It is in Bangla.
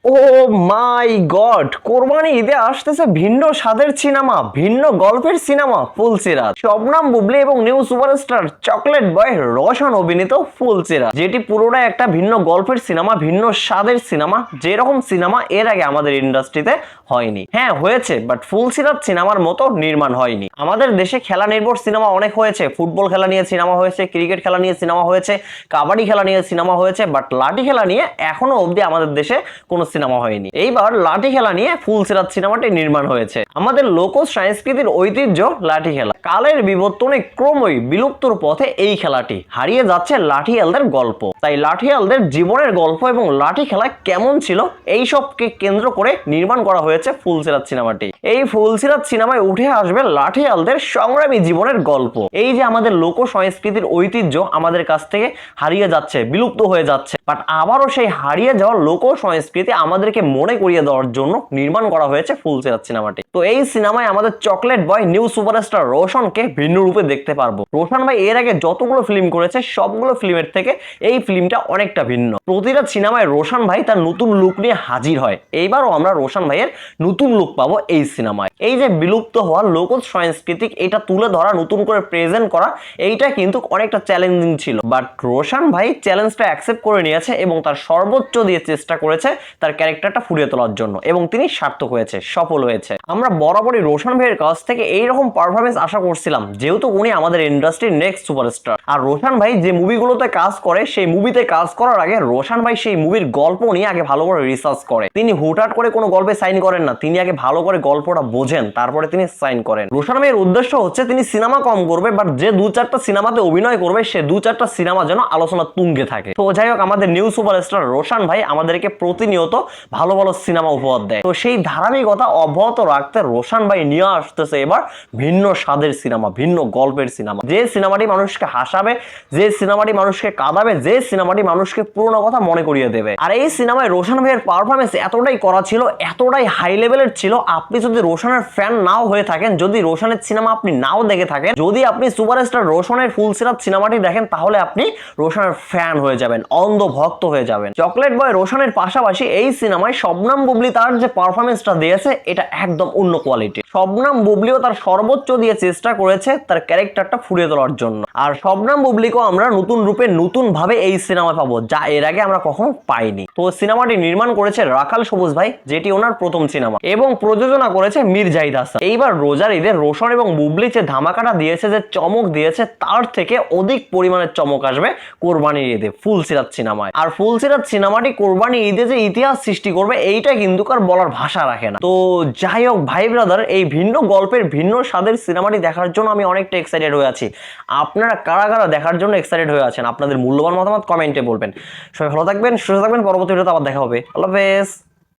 ও মাই গড, কোরবানি ঈদে আসতেছে ভিন্ন স্বাদের সিনেমা, ভিন্ন গল্পের সিনেমা ফুলসিরাত। শবনম বুবলি এবং new superstar chocolate boy Roshan অভিনীত ফুলসিরাত, যেটি পুরোটাই একটা ভিন্ন গল্পের সিনেমা, ভিন্ন স্বাদের সিনেমা। যেরকম সিনেমা এর আগে আমাদের ইন্ডাস্ট্রিতে হয়নি। হ্যাঁ হয়েছে, বাট ফুলসিরাত সিনেমার মতো নির্মাণ হয়নি। আমাদের দেশে খেলা নির্ভর সিনেমা অনেক হয়েছে, ফুটবল খেলা নিয়ে সিনেমা হয়েছে, ক্রিকেট খেলা নিয়ে সিনেমা হয়েছে, কাবাডি খেলা নিয়ে সিনেমা হয়েছে, বাট লাঠি খেলা নিয়ে এখনো অবধি আমাদের দেশে কোনো সিনেমা হয়নি। এইবার লাঠি খেলা নিয়ে ফুলসিরাত সিনেমাটি নির্মাণ হয়েছে। আমাদের লোক সংস্কৃতির ঐতিহ্য লাঠি খেলা কালের বিবর্তনে ক্রমই বিলুপ্তর পথে এই খেলাটি হারিয়ে যাচ্ছে লাঠিয়ালদের গল্প। তাই লাঠিয়ালদের জীবনের গল্প এবং লাঠি খেলা কেমন ছিল এই সবকে কেন্দ্র করে নির্মাণ করা হয়েছে ফুলসিরাত সিনেমাটি। এই ফুলসিরাত সিনেমায় উঠে আসবে লাঠিয়ালদের সংগ্রামী জীবনের গল্প। এই যে আমাদের লোক সংস্কৃতির ঐতিহ্য আমাদের কাছ থেকে হারিয়ে যাচ্ছে, বিলুপ্ত হয়ে যাচ্ছে, বাট আবারও সেই হারিয়ে যাওয়া লোক সংস্কৃতি আমাদেরকে মনে করিয়ে দেওয়ার জন্য নির্মাণ করা হয়েছে ফুলসিরাত সিনেমাটি। তো এই সিনেমায় আমাদের চকলেট বয় নিউ সুপারস্টার রোশনকে ভিন্ন রূপে দেখতে পারবো। রোশন ভাই এর আগে যতগুলো ফিল্ম করেছে সবগুলো ফিল্মের থেকে এই ফিল্মটা অনেকটা ভিন্ন। প্রতিটা সিনেমায় রোশন ভাই তার নতুন লুক নিয়ে হাজির হয়। এইবারও আমরা রোশন ভাইয়ের নতুন লুক পাবো এই সিনেমায়। এই যে বিলুপ্ত হওয়া লোক সাংস্কৃতিক, এটা তুলে ধরা, নতুন করে প্রেজেন্ট করা, এইটা কিন্তু অনেকটা চ্যালেঞ্জিং ছিল, বাট রোশন ভাই চ্যালেঞ্জটা অ্যাকসেপ্ট করে নিয়েছে এবং তার সর্বোচ্চ দিয়ে চেষ্টা করেছে তার ক্যারেক্টারটা ফুটিয়ে তোলার জন্য, এবং তিনি সার্থক হয়েছে, সফল হয়েছে। আমরা বরাবরই রোশন ভাইয়ের কাছ থেকে এইরকম পারফরমেন্স আশা করছিলাম, যেহেতু উনি আমাদের ইন্ডাস্ট্রির নেক্সট সুপারস্টার। আর রোশন ভাই যে মুভিগুলোতে কাজ করে, সেই মুভিতে কাজ করার আগে রোশন ভাই সেই মুভির গল্প নিয়ে আগে ভালো করে রিসার্চ করে। তিনি হুটহাট করে কোনো গল্পে সাইন করেন না, তিনি আগে ভালো করে গল্পটা বোঝেন, তারপরে তিনি সাইন করেন। রোশন ভাইয়ের উদ্দেশ্য হচ্ছে তিনি সিনেমা কম করবে, বাট যে দু চারটা সিনেমাতে অভিনয় করবে সে দু চারটা সিনেমা যেন আলোচনা তুঙ্গে থাকে। তো যাই হোক, আমাদের নিউ সুপারস্টার রোশন ভাই আমাদেরকে প্রতিনিয়ত ভালো ভালো সিনেমা উপহার দেয়। তো সেই ধারাবাহিকতা অব্যাহত রাখতে রোশন ভাই নিয়ে আসতেছে এবার ভিন্ন স্বাদের সিনেমা, ভিন্ন গল্পের সিনেমা। যে সিনেমাটি মানুষকে হাসাবে, যে সিনেমাটি মানুষকে কাঁদাবে, যে সিনেমাটি মানুষকে পুরনো কথা মনে করিয়ে দেবে। আর এই সিনেমায় রোশন ভাইয়ের পারফরমেন্স এতটাই করা ছিল, এতটাই হাই লেভেলের ছিল, আপনি যদি রোশনের ফ্যান নাও হয়ে থাকেন, যদি রোশনের সিনেমা আপনি নাও দেখে থাকেন, যদি আপনি সুপারস্টার রোশনের ফুলসিরাত সিনেমাটি দেখেন, তাহলে আপনি রোশনের ফ্যান হয়ে যাবেন, অন্ধ ভক্ত হয়ে যাবেন। চকলেট বয় রোশনের পাশাপাশি এই সিনেমায় শবনম বুবলি তার যে পারফরমেন্সটা দিয়েছে, এটা একদম অন্য কোয়ালিটি। শবনম বুবলিও তার সর্বোচ্চ দিয়ে চেষ্টা করেছে তার ক্যারেক্টারটা ফুটিয়ে তোলার জন্য। আর শবনম বুবলিকেও আমরা নতুন রূপে, নতুন ভাবে এই সিনেমা পাবো, যা এর আগে আমরা কখনো পাইনি। তো সিনেমাটি নির্মাণ করেছে রাখাল সবুজ ভাই, যেটি ওনার প্রথম সিনেমা, এবং প্রযোজনা করেছে মীর জাহিদ হাসান। এইবার রোজার ঈদে রোশন এবং বুবলি যে ধামাকাটা দিয়েছে, যে চমক দিয়েছে, তার থেকে অধিক পরিমাণের চমক আসবে কোরবানির ঈদে ফুলসিরাত সিনেমায়। আর ফুলসিরাত সিনেমাটি কোরবানি ঈদে যে ইতিহাস সৃষ্টি করবে, এইটা কিন্তু কার বলার ভাষা রাখে না। তো যাই হোক ভাই ব্রাদার, এই ভিন্ন গল্পের ভিন্ন স্বাদের সিনেমাটি দেখার জন্য আমি অনেকটা এক্সাইটেড হয়ে আছি। আপনারা কারা কারা দেখার জন্য এক্সাইটেড হয়ে আছেন? আপনাদের মূল্যবান মতামত কমেন্টে বলবেন। সবাই ভালো থাকবেন, সুস্থ থাকবেন। পরবর্তী ভিডিওতে আবার দেখা হবে। আল্লাহ হাফেজ।